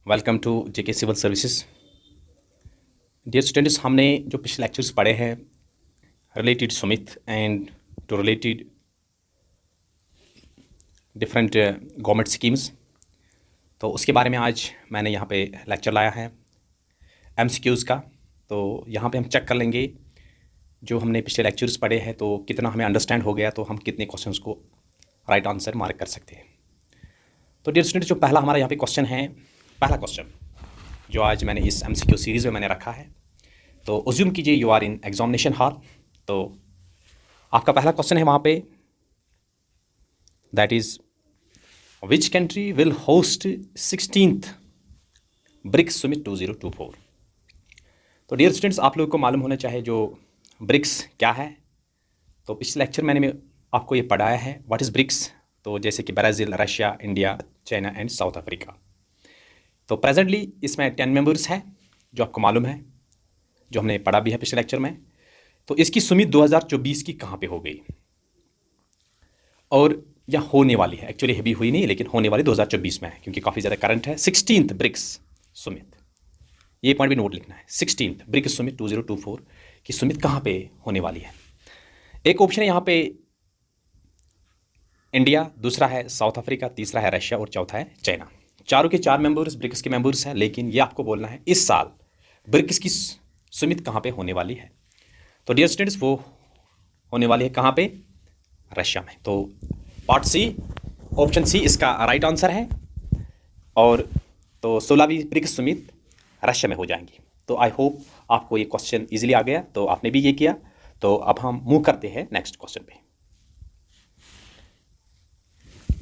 Welcome to JK civil services. Dear students, हमने जो पिछले लेक्चर्स पढ़े हैं related summit and to related different government schemes, तो उसके बारे में आज मैंने यहाँ पे लेक्चर लाया है एमसीक्यूज़ का। तो यहाँ पे हम चेक कर लेंगे जो हमने पिछले लेक्चर्स पढ़े हैं तो कितना हमें अंडरस्टैंड हो गया, तो हम कितने क्वेश्चंस को राइट आंसर मार्क कर सकते हैं। तो डियर स्टूडेंट, जो पहला हमारा यहाँ पे क्वेश्चन है, पहला क्वेश्चन जो आज मैंने इस एमसीक्यू सीरीज़ में मैंने रखा है, तो अज्यूम कीजिए you are in examination hall. तो आपका पहला क्वेश्चन है वहाँ पे, that is which country will host 16th BRICS summit 2024। तो डियर स्टूडेंट्स, आप लोगों को मालूम होना चाहिए जो ब्रिक्स क्या है। तो पिछले लेक्चर मैंने आपको ये पढ़ाया है व्हाट इज़ ब्रिक्स। तो जैसे कि Brazil, Russia, India, China and south Africa. तो प्रेजेंटली इसमें 10 मेंबर्स हैं जो आपको मालूम है, जो हमने पढ़ा भी है पिछले लेक्चर में। तो इसकी सुमित 2024 की कहाँ पे हो गई और या होने वाली है, एक्चुअली अभी हुई नहीं लेकिन होने वाली 2024 में है, क्योंकि काफ़ी ज़्यादा करंट है। 16th ब्रिक्स सुमित, ये पॉइंट भी नोट लिखना है। 16th ब्रिक्स सुमित 2024 की सुमित कहाँ पे होने वाली है। एक ऑप्शन है यहाँ पे इंडिया, दूसरा है साउथ अफ्रीका, तीसरा है रशिया और चौथा है चाइना। चारों के चार मेंबर्स ब्रिक्स के मेंबर्स हैं, लेकिन ये आपको बोलना है इस साल ब्रिक्स की सुमित कहाँ पे होने वाली है। तो डियर स्टूडेंट्स, वो होने वाली है कहाँ पे, रशिया में। तो पार्ट सी, ऑप्शन सी इसका राइट आंसर है। और तो 16वीं ब्रिक्स सुमित रशिया में हो जाएंगी। तो आई होप आपको ये क्वेश्चन इजीली आ गया, तो आपने भी ये किया। तो अब हम मूव करते हैं नेक्स्ट क्वेश्चन पे।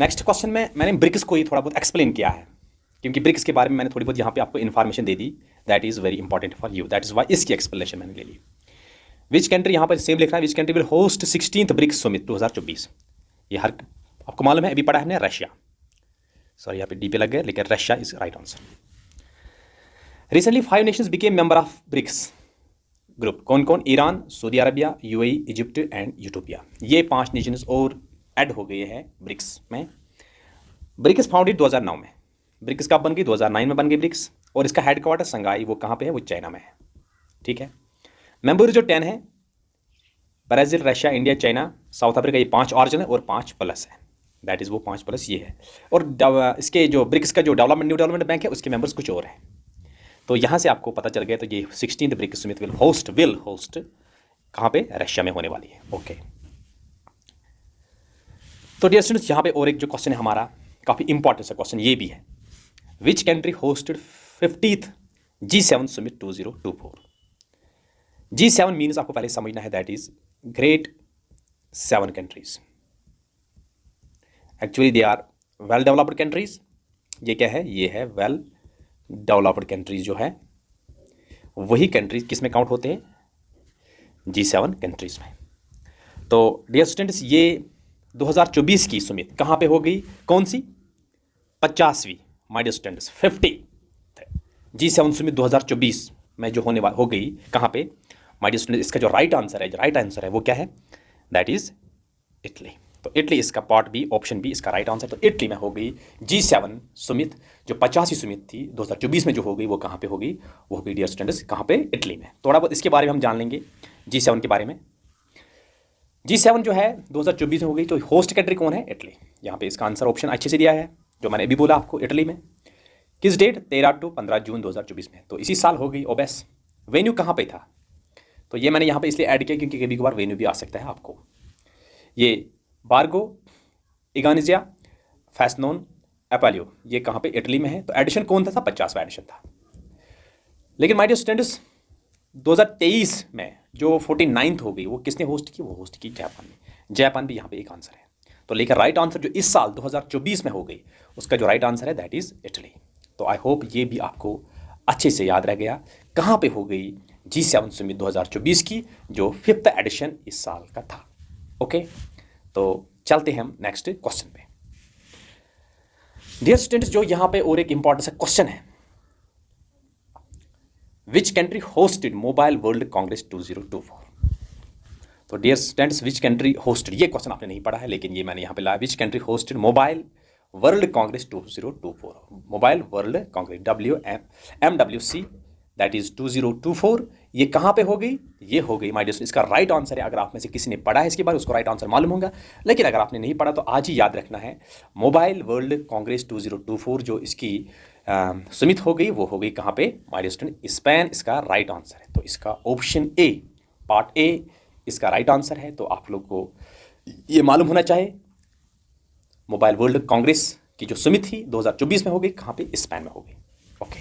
नेक्स्ट क्वेश्चन में मैंने ब्रिक्स को ही थोड़ा बहुत एक्सप्लेन किया है, क्योंकि ब्रिक्स के बारे में मैंने थोड़ी बहुत यहाँ पे आपको information they the. That is very important for you, that is why इसकी एक्सप्लेनेशन मैंने ले ली। विच कंट्री, यहाँ पर सेम लिख रहा है, which country will host 16th BRICS summit 2024। ये हर आपको मालूम है, अभी पढ़ा है रशिया, सॉरी यहाँ पे डी पे लग गया, लेकिन Russia is right answer. Recently 5 Nations became member of BRICS group. कौन कौन? Iran, Saudi Arabia, UAE, Egypt and utopia. ये 5 नेशंस और ऐड हो गए हैं ब्रिक्स में। ब्रिक्स फाउंडेड 2009 में। ब्रिक्स कब बन गई? 2009 में बन गई ब्रिक्स। और इसका हेडक्वार्टर संघाई, वो कहाँ पे है? वो चाइना में है। ठीक है। मेंबर जो 10 है, Brazil, Russia, India, China, south Africa, ये 5 ऑरिजिन है और 5 प्लस है। दैट इज़ वो 5 प्लस ये है। और इसके जो ब्रिक्स का जो डेवलपमेंट न्यू डेवलपमेंट बैंक है, उसके मेंबर्स कुछ और हैं। तो यहाँ से आपको पता चल गया। तो ये 16th BRICS Sumit will host कहाँ पे? रशिया में होने वाली है। ओके। तो डियर स्टूडेंट्स, यहाँ पे और एक जो क्वेश्चन है हमारा, काफ़ी इंपॉर्टेंट सा क्वेश्चन ये भी है। Which country hosted 50th G7 summit 2024। G7 means आपको पहले समझना है, that is great 7 countries. Actually they are well developed countries. ये क्या है? ये है वेल डेवलप्ड कंट्रीज। जो है वही कंट्रीज किस में काउंट होते हैं? G7 कंट्रीज में। तो डियर स्टूडेंट्स, ये 2024 की सुमित कहाँ पे हो गई? कौन सी? 50वीं। My dear students, 50 G7 summit 2024 में जो हो गई कहाँ पे? माय डियर स्टूडेंट्स, इसका जो राइट आंसर है वो क्या है? That is Italy. तो इटली इसका पार्ट बी, ऑप्शन बी इसका राइट आंसर। तो इटली में हो गई G7 सुमित। जो 50वीं सुमित थी 2024 में जो हो गई, वो कहाँ पे होगी? वो होगी डियर स्टूडेंट्स कहाँ पे? इटली में। थोड़ा बहुत इसके बारे में हम जान लेंगे, G7 के बारे में। G7 जो है 2024 में हो गई। तो होस्ट कंट्री कौन है? इटली। यहाँ पे इसका आंसर ऑप्शन अच्छे से दिया है, जो मैंने अभी बोला आपको, इटली में। किस डेट? 13 to 15 जून 2024 में। तो इसी साल हो गई। ओबेस वेन्यू कहाँ पे था? तो ये मैंने यहाँ पे इसलिए ऐड किया क्योंकि कभी कभार वेन्यू भी आ सकता है आपको। ये बार्गो, इगानिजिया, फैसनोन, एपालियो, ये कहाँ पे? इटली में है। तो एडिशन कौन था? 50वां एडिशन था। लेकिन माय डियर स्टूडेंट्स, 2023 में जो 49th हो गई, वो किसने होस्ट की? वो होस्ट की जापान ने। जापान भी यहाँ पे एक आंसर है। तो लेकिन राइट आंसर जो इस साल 2024 में हो गई, उसका जो राइट आंसर है दैट इज इटली। तो आई होप ये भी आपको अच्छे से याद रह गया कहाँ पे हो गई G7 सुमित 2024 की, जो 5th एडिशन इस साल का था। ओके, तो चलते हैं हम नेक्स्ट क्वेश्चन पे। डियर स्टूडेंट्स, जो यहाँ पे और एक इंपॉर्टेंट सा क्वेश्चन है, which country hosted mobile world congress 2024। तो dear students, which country hosted, ये क्वेश्चन आपने नहीं पढ़ा है, लेकिन ये मैंने यहाँ पे लाया। विच country hosted mobile world congress 2024, mobile world Congress MWC that is 2024, ये कहाँ पे हो गई? ये हो गई माय डियर, इसका राइट आंसर है। अगर आप में से किसी ने पढ़ा है इसके बारे में उसको राइट आंसर मालूम होगा, लेकिन अगर आपने नहीं पढ़ा तो आज ही याद रखना है, मोबाइल वर्ल्ड कांग्रेस 2024 जो इसकी सुमित हो गई, वो हो गई कहाँ पे माय डियर स्टूडेंट? स्पेन इसका राइट आंसर है। तो इसका ऑप्शन ए, पार्ट ए इसका राइट आंसर है। तो आप लोग को ये मालूम होना चाहिए, मोबाइल वर्ल्ड कांग्रेस की जो सुमित थी 2024 में हो गई कहाँ पे? स्पेन में हो गई। ओके,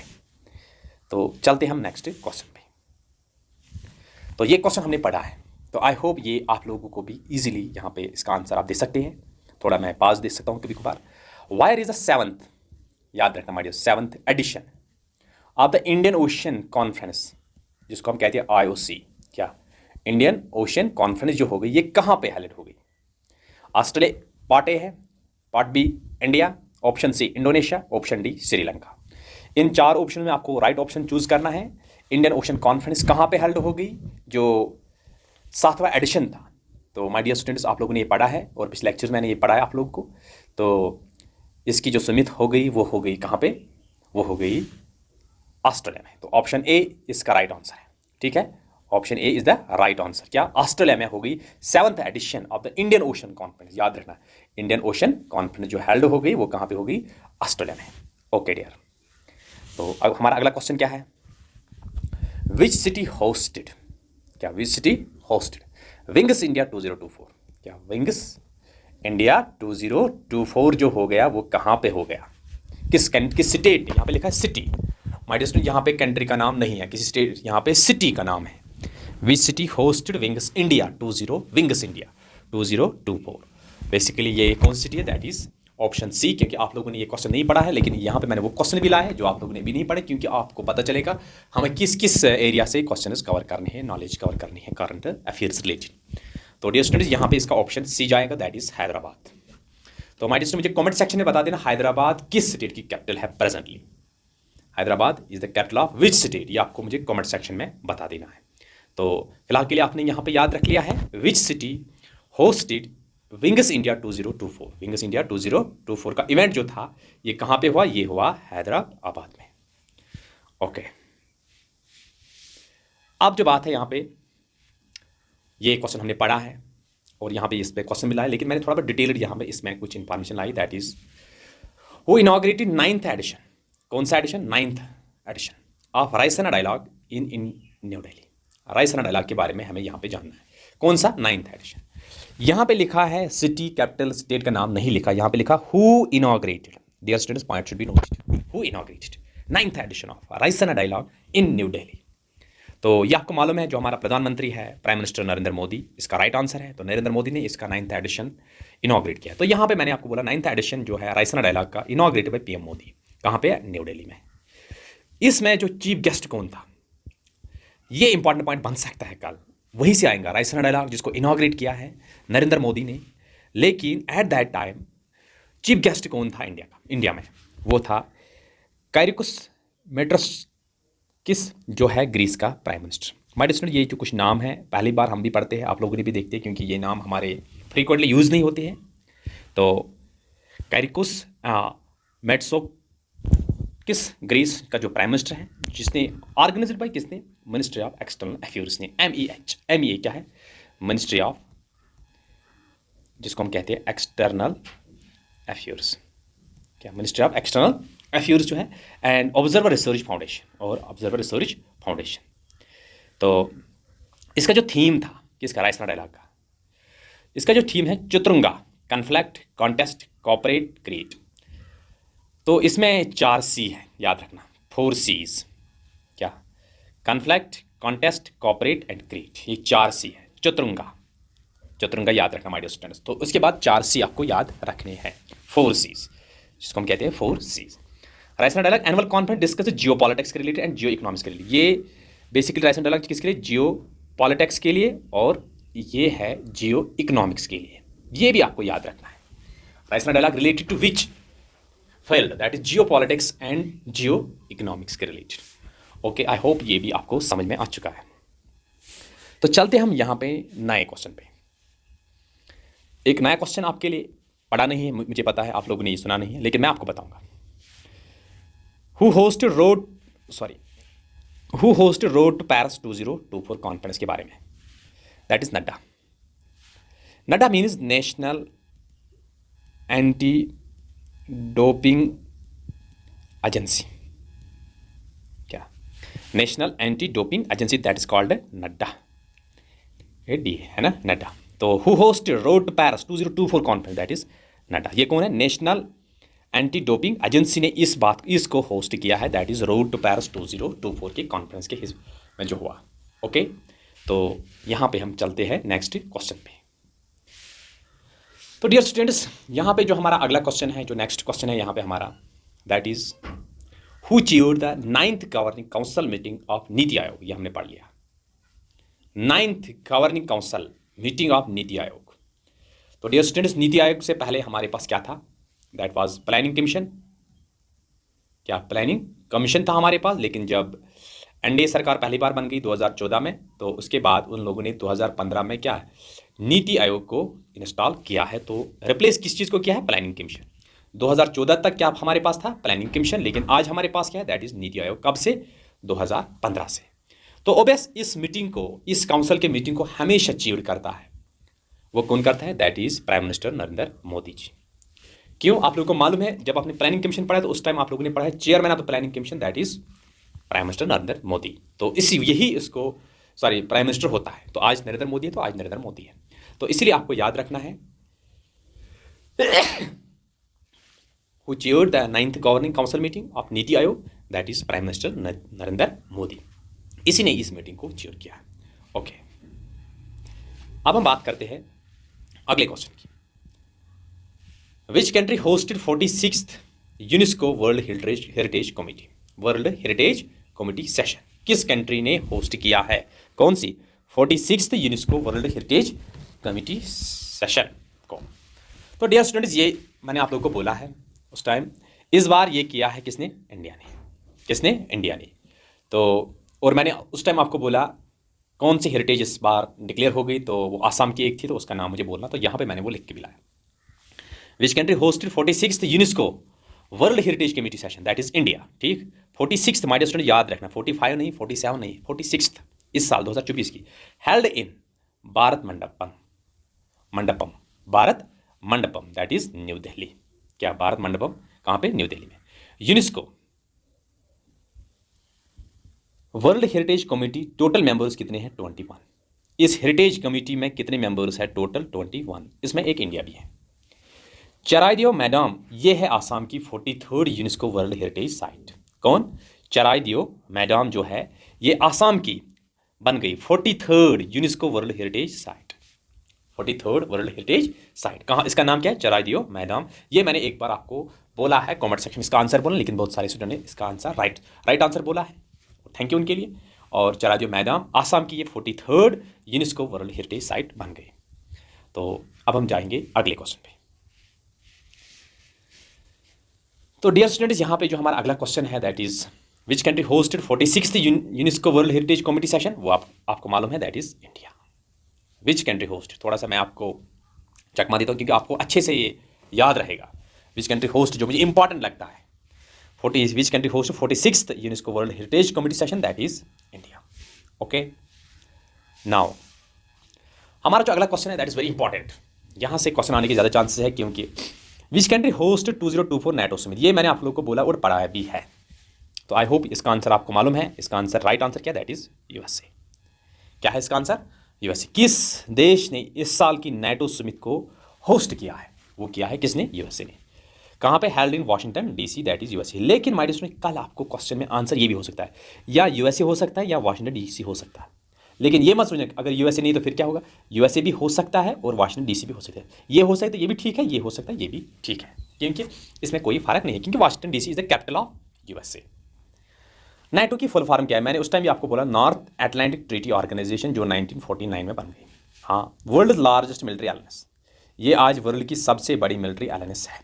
तो चलते हम नेक्स्ट क्वेश्चन पे। तो ये क्वेश्चन हमने पढ़ा है, तो आई होप ये आप लोगों को भी इजीली यहाँ पे इसका आंसर आप दे सकते हैं। थोड़ा मैं पास दे सकता हूँ कभी कभार। वायर इज द 7th, याद रखना my dear, 7th edition of the Indian Ocean conference, जिसको हम कहते हैं IOC। क्या? इंडियन ओशन कॉन्फ्रेंस जो हो गई, ये कहाँ पे हेल्ड हो गई? ऑस्ट्रेलिया पार्ट ए है, part B India, option C Indonesia, option D Sri Lanka. इन 4 ऑप्शन में आपको राइट ऑप्शन चूज करना है। इंडियन ओशन कॉन्फ्रेंस कहाँ पे हेल्ड हो गई? जो 7वां एडिशन था। तो माय डियर स्टूडेंट्स, आप लोगों ने ये पढ़ा है और पिछले लेक्चर में मैंने ये पढ़ा है आप लोगों को। तो इसकी जो सुमित हो गई वो हो गई कहाँ पे? वो हो गई ऑस्ट्रेलिया में। तो ऑप्शन ए इसका राइट आंसर है। ठीक है, option A is the right answer. क्या? ऑस्ट्रेलिया में हो गई 7th edition of the Indian Ocean conference. याद रखना, इंडियन ओशन कॉन्फ्रेंस जो हेल्ड हो गई वो कहाँ पे हो गई? ऑस्ट्रेलिया में। ओके डियर, तो अब हमारा अगला क्वेश्चन क्या है? विच सिटी होस्टेड, क्या which city hosted wings India 2024? क्या विंग्स इंडिया 2024 जो हो गया वो कहाँ पे हो गया? किस स्टेट? यहाँ पे लिखा है सिटी माय डियर स्टूडेंट, यहाँ पे कंट्री का नाम नहीं है, किसी स्टेट, यहाँ पे सिटी का नाम है। Which city hosted wings India 2024? Basically ये कौन सी सिटी है? दैट इज ऑप्शन सी, क्योंकि आप लोगों ने ये क्वेश्चन नहीं पढ़ा है, लेकिन यहाँ पे मैंने वो क्वेश्चन भी लाया है जो आप लोगों ने भी नहीं पढ़े, क्योंकि आपको पता चलेगा हमें किस किस एरिया से क्वेश्चन कवर करने हैं, नॉलेज कवर करनी है करंट अफेयर्स रिलेटेड। तो डियर स्टूडेंट्स, यहाँ पे इसका ऑप्शन सी जाएगा, दैट इज हैदराबाद। तो हमारे स्टूडेंट मुझे कमेंट सेक्शन में बता देना हैदराबाद किस स्टेट की कैपिटल है presently. Hyderabad is the capital of which state, ये आपको मुझे कमेंट सेक्शन में बता देना है। तो फिलहाल के लिए आपने यहाँ पे याद रख लिया है, which city hosted wings India 2024। Wings India 2024 का इवेंट जो था ये कहाँ पे हुआ? ये हुआ हैदराबाद में। ओके, अब जो बात है यहाँ पे, ये क्वेश्चन हमने पढ़ा है और यहाँ पे इस पे क्वेश्चन मिला है, लेकिन मैंने थोड़ा बहुत डिटेल्ड यहाँ पे इसमें कुछ इंफॉर्मेशन लाई, that is who inaugurated 9th edition. कौन सा एडिशन? 9th edition of Raisina dialogue in new Delhi. Raisina dialogue के बारे में हमें यहाँ पे जानना है। कौन सा? 9th addition. यहाँ पे लिखा है सिटी, कैपिटल, स्टेट का नाम नहीं लिखा, यहाँ पे लिखा who inaugurated. Dear students, point should be noted, who inaugurated 9th edition of Raisina dialogue in new Delhi. तो ये आपको मालूम है, जो हमारा प्रधानमंत्री है प्राइम मिनिस्टर नरेंद्र मोदी, इसका राइट आंसर है। तो नरेंद्र मोदी ने इसका 9th एडिशन इनॉग्रेट किया। तो यहाँ पे मैंने आपको बोला 9th एडिशन जो है रायसीना डायलॉग का इनॉग्रेटेड बाय PM मोदी। कहाँ पे? न्यू दिल्ली में। इसमें जो चीफ गेस्ट कौन था, ये इंपॉर्टेंट पॉइंट बन सकता है कल, वहीं से आएगा। रायसीना डायलॉग जिसको इनॉग्रेट किया है नरेंद्र मोदी ने, लेकिन at that time chief guest कौन था इंडिया में? वो था काइरिकोस मित्सोताकिस, जो है ग्रीस का prime minister. My dear student, ये जो कुछ नाम है पहली बार हम भी पढ़ते हैं, आप लोगों ने भी देखते हैं, क्योंकि ये नाम हमारे फ्रीक्वेंटली यूज नहीं होते हैं। तो काइरिकोस मित्सोताकिस ग्रीस का जो प्राइम मिनिस्टर है, जिसने ऑर्गेनाइज्ड बाय किसने? मिनिस्ट्री ऑफ एक्सटर्नल अफेयर्स ने, MEA क्या है? मिनिस्ट्री ऑफ, जिसको हम कहते हैं एक्सटर्नल अफेयर्स। क्या? मिनिस्ट्री ऑफ एक्सटर्नल अफेयर्स जो है, एंड ऑब्जर्वर रिसर्च फाउंडेशन, और ऑब्जर्वर रिसर्च फाउंडेशन। तो इसका जो थीम था किसका? रायसीना डायलॉग का, इसका जो थीम है Chaturanga, conflict, contest, cooperate, create. तो इसमें 4 C है, याद रखना, 4 C's। क्या? Conflict, contest, cooperate and create, ये 4 C है। चतुरंगा याद रखना माय डियर स्टूडेंट्स। तो उसके बाद 4 C आपको याद रखने हैं, 4 C's, जिसको हम कहते हैं 4 C's। Raisina dialogue annual conference discuss geopolitics के रिलेटेड एंड जियो इकोनॉमिक्स के लिए। ये बेसिकली रायसीना डायलॉग किसके लिए? जियो पॉलिटिक्स के लिए, और ये है जियो इकोनॉमिक्स के लिए। ये भी आपको याद रखना है। Raisina dialogue related to which field? That is geopolitics and geoeconomics के रिलेटेड। ओके, आई होप ये भी आपको समझ में आ चुका है। तो चलते हम यहाँ पे नए क्वेश्चन पे। एक नया क्वेश्चन आपके लिए पढ़ा नहीं है, मुझे पता है आप लोगों ने ये सुना नहीं है, लेकिन मैं आपको बताऊंगा। Who host road to Paris 2024 conference के बारे में, that is NADA. NADA means national anti doping agency. क्या? National anti doping agency, that is called NADA. ये डी है ना, नड्डा। तो who host road to Paris 2024 conference, that is NADA. ये कौन है? नेशनल एंटी डोपिंग एजेंसी ने इसको होस्ट किया है, that is road to Paris 2024 की कॉन्फ्रेंस के में जो हुआ। ओके, तो यहाँ पे हम चलते हैं नेक्स्ट क्वेश्चन पे। तो डियर स्टूडेंट्स, यहाँ पे जो हमारा अगला क्वेश्चन है, जो नेक्स्ट क्वेश्चन है यहाँ पे हमारा, that is who chaired the 9th governing council meeting of NITI Aayog. ये हमने पढ़ लिया, 9th governing council meeting of NITI Aayog. तो डियर स्टूडेंट्स, नीति आयोग से पहले हमारे पास क्या था? That was planning commission. क्या? प्लानिंग कमीशन था हमारे पास। लेकिन जब एनडीए सरकार पहली बार बन गई 2014 में, तो उसके बाद उन लोगों ने 2015 में क्या है, नीति आयोग को इंस्टॉल किया है। तो रिप्लेस किस चीज़ को किया है? Planning commission. 2014 तक क्या हमारे पास था? Planning commission. लेकिन आज हमारे पास क्या है? दैट इज नीति आयोग। कब से? 2015 से। तो ओबेस इस मीटिंग को, इस काउंसिल के मीटिंग को हमेशा चेयर करता है। वो कौन करता है? That is prime minister Narendra Modi ji. क्यों? आप लोगों को मालूम है, जब आपने प्लानिंग कमीशन पढ़ा तो उस टाइम आप लोगों ने पढ़ा है chairman of the planning commission, that is prime minister Narendra Modi. तो यही इसको प्राइम मिनिस्टर होता है। तो आज नरेंद्र मोदी है, तो आज नरेंद्र मोदी है। तो इसलिए आपको याद रखना है who chaired the 9th governing council meeting of नीति Aayog, that is prime minister Narendra Modi. इसी ने इस मीटिंग को चेयर किया। ओके, अब हम बात करते हैं अगले क्वेश्चन की। विच country hosted 46th UNESCO world heritage committee? World heritage committee session किस कंट्री ने होस्ट किया है? कौन सी? 46th UNESCO world heritage committee session को। तो डियर स्टूडेंट्स, ये मैंने आप लोगों को बोला है उस टाइम। इस बार ये किया है किसने? इंडिया ने। किसने? इंडिया ने। तो और मैंने उस टाइम आपको बोला कौन सी हेरिटेज इस बार डिक्लेयर हो गई, तो वो आसाम की एक थी, तो उसका नाम मुझे बोलना। तो यहाँ पे मैंने वो लिख के भी लाया। विच country hosted 46th UNESCO world heritage committee session, that is India. ठीक, 46th माय डियर स्टूडेंट याद रखना, 45 नहीं, 47 नहीं, 46th इस साल 2024 की, held in Bharat Mandapam Bharat Mandapam, that is new Delhi. क्या? भारत मंडपम कहाँ पे? न्यू दिल्ली में। UNESCO world heritage committee total members कितने हैं? 21। इस हेरिटेज कमेटी में कितने मेंबर्स हैं? टोटल 21। इसमें एक इंडिया भी है। चराइदेव मैदान, ये है आसाम की 43rd UNESCO world heritage site. कौन? चराइदेव मैदान जो है ये आसाम की बन गई 43rd UNESCO world heritage site. 43rd world heritage site कहाँ? इसका नाम क्या है? चराइदेव मैदान। ये मैंने एक बार आपको बोला है कमेंट सेक्शन में इसका आंसर बोला, लेकिन बहुत सारे स्टूडेंट ने इसका आंसर राइट आंसर बोला है। थैंक यू उनके लिए। और चराइदेव मैदान आसाम की ये 43rd UNESCO world heritage site बन गई। तो अब हम जाएंगे अगले क्वेश्चन पे। तो डियर स्टूडेंट्स, यहाँ पे जो हमारा अगला क्वेश्चन है that is which country hosted 46th UNESCO world heritage committee session? वो आपको मालूम है, that is India. Which country host, थोड़ा सा मैं आपको चकमा देता हूँ क्योंकि आपको अच्छे से ये याद रहेगा। विच कंट्री होस्ट जो मुझे इंपॉर्टेंट लगता है, which country host 46th UNESCO world heritage committee session, that is India. Okay, now हमारा जो अगला क्वेश्चन है दैट इज वेरी इंपॉर्टेंट। यहाँ से क्वेश्चन आने के ज़्यादा चांसेस है क्योंकि which country host 2024 NATO summit, ये मैंने आप लोगों को बोला और पढ़ाया भी है। तो आई होप इसका आंसर आपको मालूम है। इसका आंसर राइट आंसर क्या? That is USA. क्या है इसका आंसर? यूएसए। किस देश ने इस साल की नेटो समिट को होस्ट किया है? वो किया है किसने? यूएसए ने। कहाँ पे? Held in Washington DC, that is USA. लेकिन माय डियर स्टूडेंट, कल आपको क्वेश्चन में आंसर ये भी हो सकता है, या यूएसए हो सकता है या वाशिंगटन डीसी हो सकता है। लेकिन ये मत समझना अगर यूएसए नहीं तो फिर क्या होगा, यूएसए भी हो सकता है और वाशिंगटन डीसी भी हो सकता है। ये हो सकता है, ये भी ठीक है, ये हो सकता है, ये भी ठीक है, क्योंकि इसमें कोई फर्क नहीं है, क्योंकि Washington DC is the capital of USA. NATO की फुल फॉर्म क्या है? मैंने उस टाइम भी आपको बोला, नॉर्थ अटलांटिक ट्रीटी ऑर्गेनाइजेशन, जो 1949 में बन गई। हाँ, वर्ल्ड लार्जेस्ट मिलिट्री अलायंस। ये आज वर्ल्ड की सबसे बड़ी मिलिट्री अलायंस है,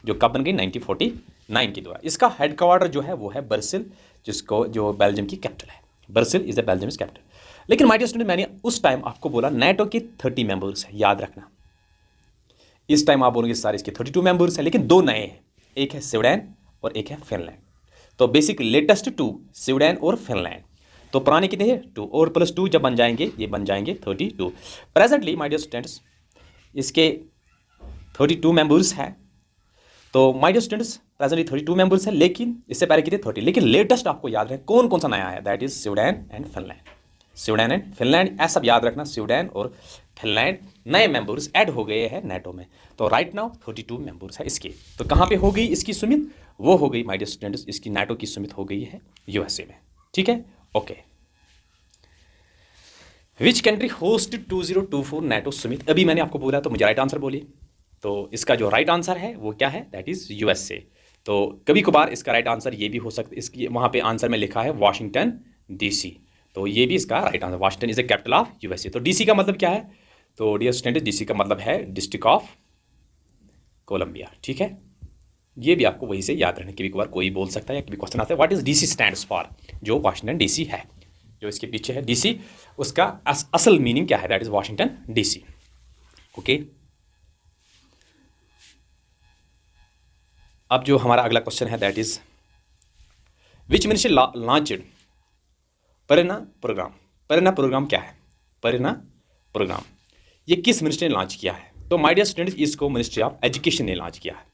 जो कब बन गई? 1949 के द्वारा। इसका हेडक्वार्टर जो है वो है ब्रसेल, जिसको जो बेल्जियम की कैपिटल है। Brussel is the Belgium capital. लेकिन माय डियर स्टूडेंट, मैंने उस टाइम आपको बोला नाटो के 30 मेंबर्स है, याद रखना। इस टाइम आप बोलोगे सारे इसके 32 मेंबर्स हैं, लेकिन 2 नए हैं, एक है स्वीडन और एक है फिनलैंड। तो बेसिक लेटेस्ट 2 स्वीडन और फिनलैंड। तो पुराने कितने हैं 2 और प्लस 2 जब बन जाएंगे ये बन जाएंगे 32। प्रेजेंटली माय डियर स्टूडेंट्स इसके 32 मेंबर्स हैं। तो my dear students presently 32 members हैं, लेकिन इससे पहले कितने 30, लेकिन लेटेस्ट आपको याद रहे कौन कौन सा नया है, that is Sweden and Finland. Sweden and Finland ऐसा सब याद रखना, स्वीडन और फिनलैंड नए मेंबर्स ऐड हो गए हैं नेटो में। तो राइट नाउ 32 मेंबर्स है इसके। तो कहाँ पे हो गई इसकी सुमित, वो हो गई माय डियर स्टूडेंट्स इसकी नेटो की सुमित हो गई है यूएसए में। ठीक है, okay. Which country host 2024 NATO Sumit, अभी मैंने आपको बोला तो मुझे राइट आंसर बोलिए। तो इसका जो राइट आंसर है वो क्या है, दैट इज यूएसए। तो कभी कभार इसका राइट आंसर ये भी हो सकता है, इसकी वहाँ पे आंसर में लिखा है वाशिंगटन डीसी, तो ये भी इसका right answer. Washington is a capital of USA. तो डीसी का मतलब क्या है, तो डियर स्टूडेंट डीसी का मतलब है डिस्ट्रिक्ट ऑफ कोलंबिया। ठीक है, ये भी आपको वही से याद रखना, कभी कभार कोई बोल सकता है या कभी क्वेश्चन आता है what is DC stands for, जो वाशिंगटन डीसी है, जो इसके पीछे है डीसी, उसका असल मीनिंग क्या है, that is Washington DC. Okay, अब जो हमारा अगला क्वेश्चन है that is which ministry launched परिना प्रोग्राम। परिना प्रोग्राम क्या है, परिना प्रोग्राम ये किस मिनिस्ट्री ने लॉन्च किया है। तो माय डियर स्टूडेंट्स इसको मिनिस्ट्री ऑफ एजुकेशन ने लॉन्च किया है।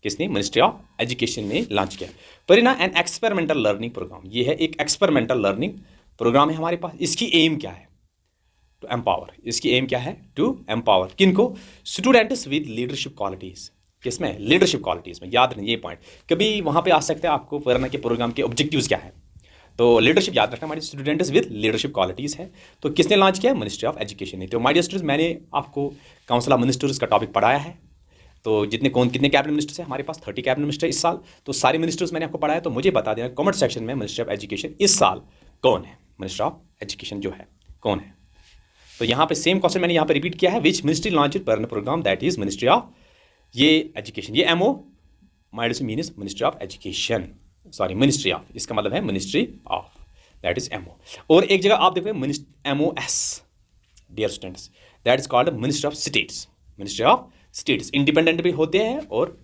किसने, मिनिस्ट्री ऑफ एजुकेशन ने लॉन्च किया। Parina an experimental learning programme, ये है एक एक्सपेरिमेंटल लर्निंग प्रोग्राम है हमारे पास। इसकी एम क्या है, टू एम्पावर। इसकी एम क्या है, टू एम्पावर किनको, स्टूडेंट्स विद लीडरशिप क्वालिटीज। किसमें, लीडरशिप क्वालिटीज में। याद रखिए ये पॉइंट, कभी वहां पे आ सकते हैं आपको परिना के प्रोग्राम के ऑब्जेक्टिव्स क्या है, तो लीडरशिप याद रखना, हमारे स्टूडेंट्स विद लीडरशिप क्वालिटीज़ है। तो किसने लॉन्च किया, मिनिस्ट्री ऑफ एजुकेशन ने। तो माय डियर स्टूडेंट्स मैंने आपको काउंसिल ऑफ मिनिस्टर्स का टॉपिक पढ़ाया है। तो कितने कैबिनेट मिनिस्टर्स हैं हमारे पास, 30 कैबिनेट मिनिस्टर इस साल। तो सारे मिनिस्टर्स मैंने आपको पढ़ाया, तो मुझे बता देना कमेंट सेक्शन में मिनिस्ट्री ऑफ एजुकेशन इस साल कौन है, मिनिस्टर ऑफ एजुकेशन जो है कौन है। तो यहाँ पे सेम क्वेश्चन मैंने यहाँ पे रिपीट किया है, which ministry launch programme, that is ministry of ये एजुकेशन। ये MO my dear means ministry of education, sorry ministry of, इसका मतलब है ministry of, that is MO. और एक जगह आप देखो MOS dear students, that is called ministry of states. Ministry of states independent भी होते हैं और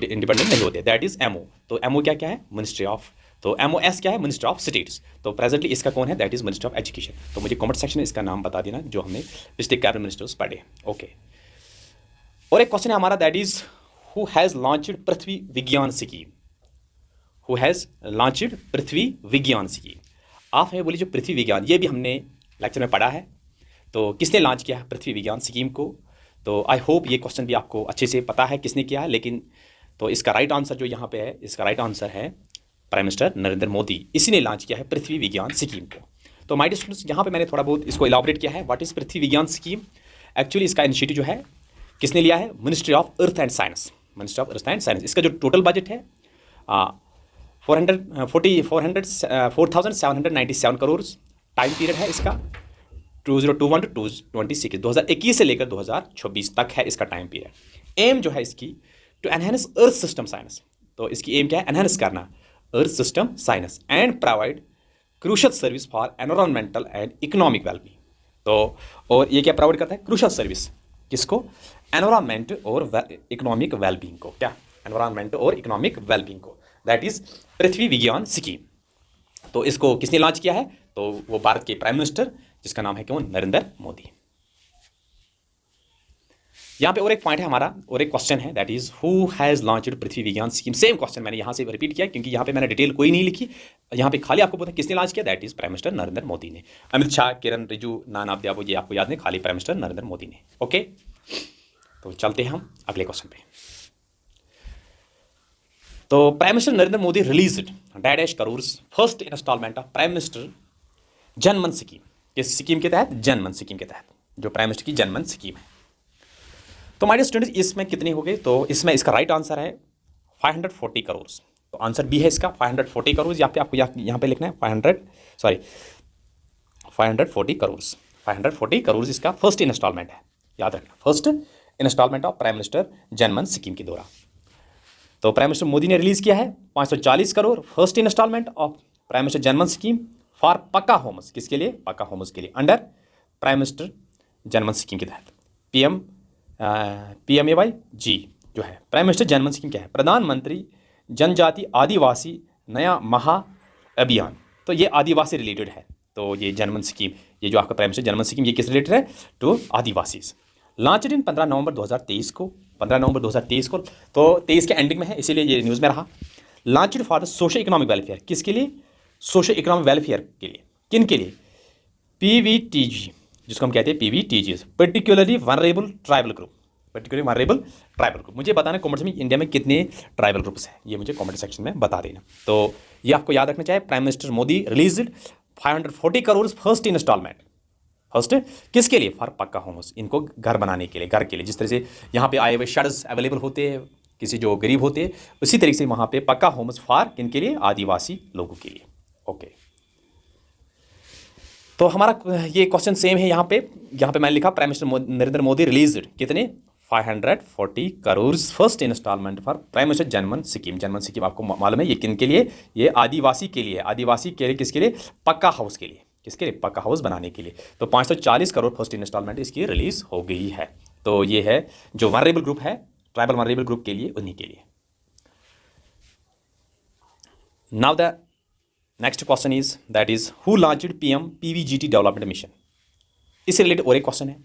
इंडिपेंडेंट नहीं होते, दैट इज एमओ। तो एमओ क्या क्या है, मिनिस्ट्री ऑफ। तो MOS क्या है, मिनिस्ट्री ऑफ स्टेट्स। तो प्रेजेंटली इसका कौन है, that is ministry of education. तो मुझे कमेंट सेक्शन में इसका नाम बता देना जो हमने पिछले कैबिनेट मिनिस्टर्स पढ़े। ओके, और एक क्वेश्चन है हमारा, that is who has launched Prithvi Vigyan scheme. Who has launched Prithvi Vigyan scheme. आप हमें बोलिए जो पृथ्वी विज्ञान, ये भी हमने लेक्चर में पढ़ा है। तो किसने लॉन्च किया है पृथ्वी विज्ञान स्कीम को। तो आई होप ये क्वेश्चन भी आपको अच्छे से पता है किसने किया है, लेकिन तो इसका राइट आंसर जो यहाँ पे है, इसका राइट आंसर है प्राइम मिनिस्टर नरेंद्र मोदी, इसी ने लॉन्च किया है पृथ्वी विज्ञान स्कीम को। तो माय डियर स्टूडेंट्स यहाँ पे मैंने थोड़ा बहुत इसको इलाबोरेट किया है, what is Prithvi Vigyan scheme. Actually इसका इनिशिएटिव जो है किसने लिया है, ministry of earth and science, ministry of earth and science. इसका जो टोटल बजट है 4,797 करोड़। टाइम पीरियड है इसका 2021 to 2026, 2021 से लेकर 2026 तक है इसका टाइम पीरियड। एम जो है इसकी to enhance earth system science. तो इसकी एम क्या है, एनहेंस करना earth system science and provide crucial service for environmental and economic wellbeing. तो और ये क्या प्रोवाइड करता है, क्रूशल सर्विस किसको, एनवायरमेंट और इकोनॉमिक वेलबींग को। क्या, एनवायरमेंट और इकोनॉमिक वेलबींग को, that is Prithvi Vigyan scheme. तो इसको किसने लॉन्च किया है, तो वो भारत के प्राइम मिनिस्टर जिसका नाम है कौन, नरेंद्र मोदी। यहाँ पे और एक पॉइंट है हमारा, और एक क्वेश्चन है, that is who has launched Prithvi Vigyan scheme. Same question मैंने यहाँ से रिपीट किया क्योंकि यहाँ पे मैंने डिटेल कोई नहीं लिखी, यहाँ पे खाली आपको पता है किसने लॉन्च किया, that is prime minister Narendra Modi ने। अमित शाह, किरण रिजिजू, नाना आप ये आपको याद नहीं, खाली प्राइम मिनिस्टर नरेंद्र मोदी ने। ओके, तो चलते हैं हम अगले क्वेश्चन पे। तो prime minister Narendra Modi released dash crore first instalment of prime minister Janman scheme. किस स्कीम के तहत, जनमन स्कीम के तहत, जो प्राइम मिनिस्टर की जनमन स्कीम है। तो माय डियर स्टूडेंट्स इसमें कितनी हो गई, तो इसमें इसका राइट आंसर है 540 करोड़। तो आंसर बी है इसका 540 करोड़। यहाँ पे आपको यहाँ पे लिखना है 540 करोड़। 540 करोड़ इसका फर्स्ट इंस्टॉलमेंट है, याद रखना, first instalment of prime minister Janman scheme के दौरान। तो प्राइम मिनिस्टर मोदी ने रिलीज किया है 540 crore first instalment of prime minister Janman scheme for pucca homes. किसके लिए, पक्का होम्स के लिए, under prime minister Janman scheme के तहत। PM PMAY जी जो है प्राइम मिनिस्टर जनमन स्कीम क्या है? प्रधानमंत्री जनजाति आदिवासी नया महा अभियान। तो ये आदिवासी रिलेटेड है। तो ये जनमन स्कीम, ये जो आपका प्राइम मिनिस्टर जनमन स्कीम, ये किस रिलेटेड है? टू आदिवासीज। लॉन्च इन 15 नवंबर 2023 को, 15 नवंबर 2023 को, तो 23 के एंडिंग में है, इसीलिए ये न्यूज़ में रहा। Launch for the social economic welfare, किसके लिए? सोशल इकोनॉमिक वेलफेयर के लिए। किन के लिए? PVTG, जिसको हम कहते हैं PVTG, particularly vulnerable tribal group, particularly vulnerable tribal group. मुझे बताना कमेंट्स में इंडिया में कितने ट्राइबल ग्रुप्स हैं, ये मुझे कमेंट सेक्शन में बता देना। तो ये आपको याद रखना चाहिए। Prime minister Modi released 540 crore first instalment. First किसके लिए? फॉर पक्का होम्स, इनको घर बनाने के लिए, घर के लिए। जिस तरह से यहाँ पे आए हुए शेड्स अवेलेबल होते हैं किसी जो गरीब होते हैं, उसी तरीके से वहाँ पे पक्का होम्स फॉर किन के लिए? आदिवासी लोगों के लिए। ओके, तो हमारा ये क्वेश्चन सेम है। यहाँ पे मैंने लिखा prime minister Narendra Modi released कितने? 540 crore first instalment for prime minister Janman scheme. Janman scheme आपको मालूम है ये किन के लिए? ये आदिवासी के लिए। आदिवासी के लिए किसके लिए? पक्का हाउस के लिए। किसके लिए? पक्का हाउस बनाने के लिए। तो 540 करोड़ फर्स्ट इंस्टॉलमेंट इसकी रिलीज हो गई है। तो ये है जो वनरेबल ग्रुप है, ट्राइबल वनरेबल ग्रुप के लिए, उन्हीं के लिए। Now the next question is that is who launched PM PVGT development mission. इससे रिलेटेड और एक क्वेश्चन है,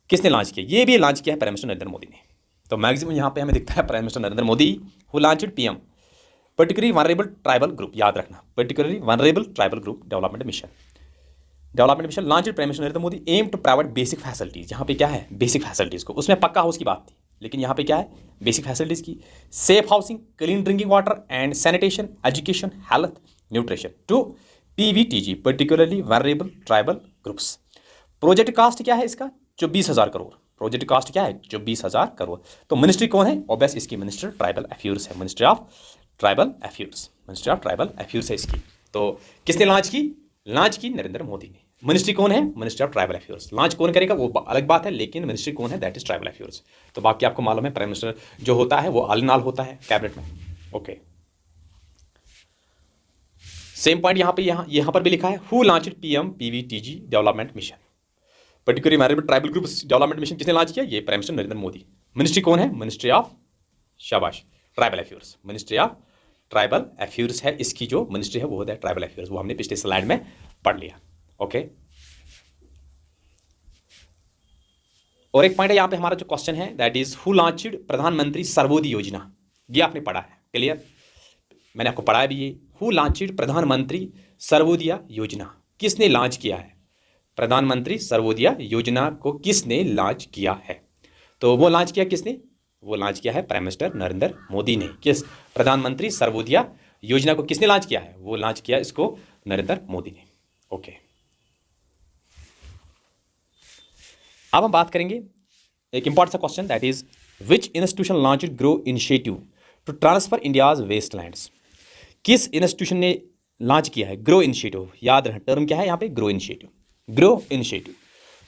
किसने लॉन्च किया? ये भी लॉन्च किया है प्राइम मिनिस्टर नरेंद्र मोदी ने। तो मैक्सिमम यहाँ पे हमें दिखता है prime minister Narendra Modi who launched PM particularly vulnerable tribal group. याद रखना, particularly vulnerable tribal group development mission. Development mission launch prime minister Narendra Modi aim to provide basic facilities. यहाँ पे क्या है? बेसिक फैसिलिटीज को, उसमें पक्का हाउस की बात थी, लेकिन यहाँ पे क्या है? बेसिक फैसिलिटीज की। Safe housing, clean drinking water and sanitation, education, health, nutrition to PVTG particularly vulnerable tribal groups. Project cost क्या है इसका? 24,000 करोड़। प्रोजेक्ट कास्ट क्या है? 24,000 करोड़। तो मिनिस्ट्री कौन है? ऑब्वियस इसकी मिनिस्टर ट्राइबल अफेयर्स है, ministry of tribal affairs, ministry of tribal affairs है इसकी। तो किसने लॉन्च की? लॉन्च की नरेंद्र मोदी ने। मिनिस्ट्री कौन है? Ministry of tribal affairs. Launch कौन करेगा वो अलग बात है, लेकिन मिनिस्ट्री कौन है? That is tribal affairs. तो बाकी आपको मालूम है प्राइम मिनिस्टर जो होता है वो ऑल इन ऑल होता है कैबिनेट में। ओके, सेम पॉइंट यहाँ पर भी लिखा है who launched PM PVTG development mission particularly vulnerable tribal groups development mission. किसने लॉन्च किया? ये prime minister Narendra Modi. Ministry कौन है? मिनिस्ट्री ऑफ शाबाश tribal affairs, ministry of tribal affairs है इसकी जो मिनिस्ट्री है वो होता है ट्राइबल अफेयर्स। वो हमने पिछले स्लाइड में पढ़ लिया। ओके, और एक पॉइंट है यहाँ पे हमारा जो क्वेश्चन है दैट इज हु लॉन्च्ड प्रधानमंत्री सर्वोदय योजना। ये आपने पढ़ा है, क्लियर? मैंने आपको पढ़ाया भी ये। हु लॉन्च्ड प्रधानमंत्री सर्वोदय योजना, किसने लॉन्च किया है? प्रधानमंत्री सर्वोदय योजना को किसने लॉन्च किया है? तो वो लॉन्च किया किसने? वो लॉन्च किया है प्राइम मिनिस्टर नरेंद्र मोदी ने। किस? प्रधानमंत्री सर्वोदय योजना को किसने लॉन्च किया है? वो लॉन्च किया इसको नरेंद्र मोदी ने। ओके, अब हम बात करेंगे एक इंपॉर्टेंट सा question that is which institution launched ग्रो initiative to transfer India's wastelands. किस इंस्टीट्यूशन ने लॉन्च किया है ग्रो इनिशिएटिव? याद रखें टर्म क्या है यहाँ पे? Grow initiative. Grow initiative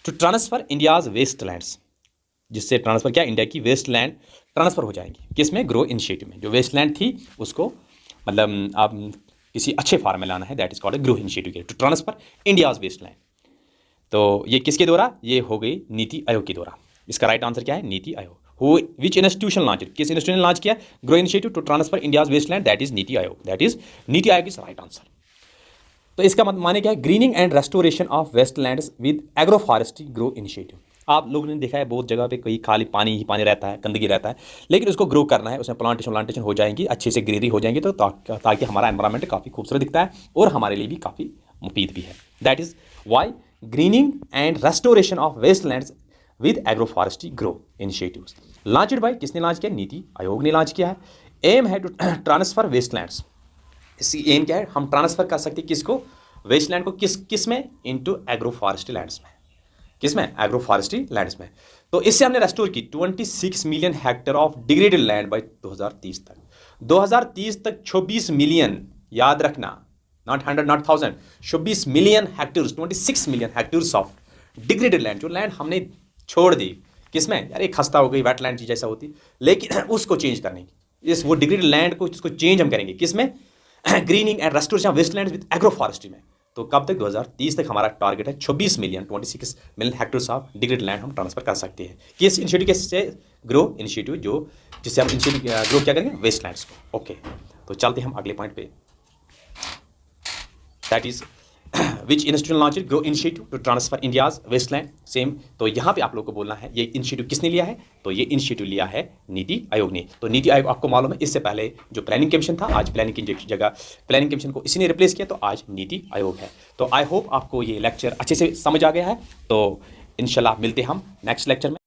to transfer India's wastelands, जिससे ट्रांसफर क्या? इंडिया की वेस्टलैंड ट्रांसफर हो जाएंगी। किसमें? ग्रो इनिशिएटिव में। जो वेस्टलैंड थी उसको मतलब आप किसी अच्छे फॉर्म में लाना है, that is called grow initiative to transfer India's wasteland. तो ये किसके द्वारा? ये हो गई नीति आयोग के द्वारा। इसका राइट आंसर क्या है? NITI Aayog. Who which institution launch, किस इंस्टीट्यूशन ने लॉन्च किया grow initiative to transfer India's wasteland? That is NITI Aayog. That is NITI आयोग इज राइट आंसर। तो इसका माने क्या है? Greening and restoration of wastelands with agro forestry ग्रो इनिशिएटिव। आप लोगों ने देखा है बहुत जगह पे कहीं खाली पानी ही पानी रहता है, गंदगी रहता है, लेकिन उसको ग्रो करना है, उसमें प्लांटेशन हो जाएंगी, अच्छे से ग्रीनरी हो जाएंगी, तो ताकि हमारा एनवायरनमेंट काफ़ी खूबसूरत दिखता है और हमारे लिए भी काफ़ी मुफीद भी है। That is why greening and restoration of wastelands with agro forestry ग्रो इनिशिएटिव्स लॉन्च्ड बाय, किसने लॉन्च किया? नीति आयोग ने लॉन्च किया है। एम है टू ट्रांसफर वेस्टलैंड्स। इसकी एम क्या है? हम ट्रांसफर कर सकते हैं किसको? वेस्टलैंड को किस में? इनटू एग्रो फॉरेस्ट्री लैंड्स में। किस में? एग्रो फॉरेस्ट्री लैंड्स में। तो इससे हमने रेस्टोर की 26 million hectare of degraded land by 2030 तक। 2030 तक 26 मिलियन, याद रखना, not 100 not 1000, 26 million hectares, 26 million hectares of degraded land, जो लैंड हमने छोड़ दी किसमें? यार एक खस्ता हो गई, वेटलैंड चीज जैसा होती, लेकिन उसको चेंज करने की, इस वो डिग्रेडेड लैंड को इसको चेंज हम करेंगे किसमें? Greening and restoration of wastelands with agro forestry में। तो कब तक 2030 तक हमारा टारगेट है 26 million hectares of degraded land हम ट्रांसफर कर सकते हैं। कि इस इनिशिएटिव कैसे ग्रो इनिशिएटिव जिससे हम इनिशिएटिव ग्रो क्या करेंगे, वेस्ट लैंड्स को। ओके, तो चलते हम अगले पॉइंट पे, that is which institute launch grow initiative to transfer India's wasteland. Same, तो यहाँ पे आप लोग को बोलना है ये इनिशिएटिव किसने लिया है, तो ये इनिशिएटिव लिया है नीति आयोग ने। तो नीति आयोग आपको मालूम है इससे पहले जो प्लानिंग कमीशन था, आज प्लानिंग की जगह प्लानिंग कमीशन को इसी ने रिप्लेस किया, तो आज नीति आयोग है। तो आई होप आपको ये लेक्चर अच्छे से समझ आ गया है। तो इंशाल्लाह मिलते हम नेक्स्ट लेक्चर में।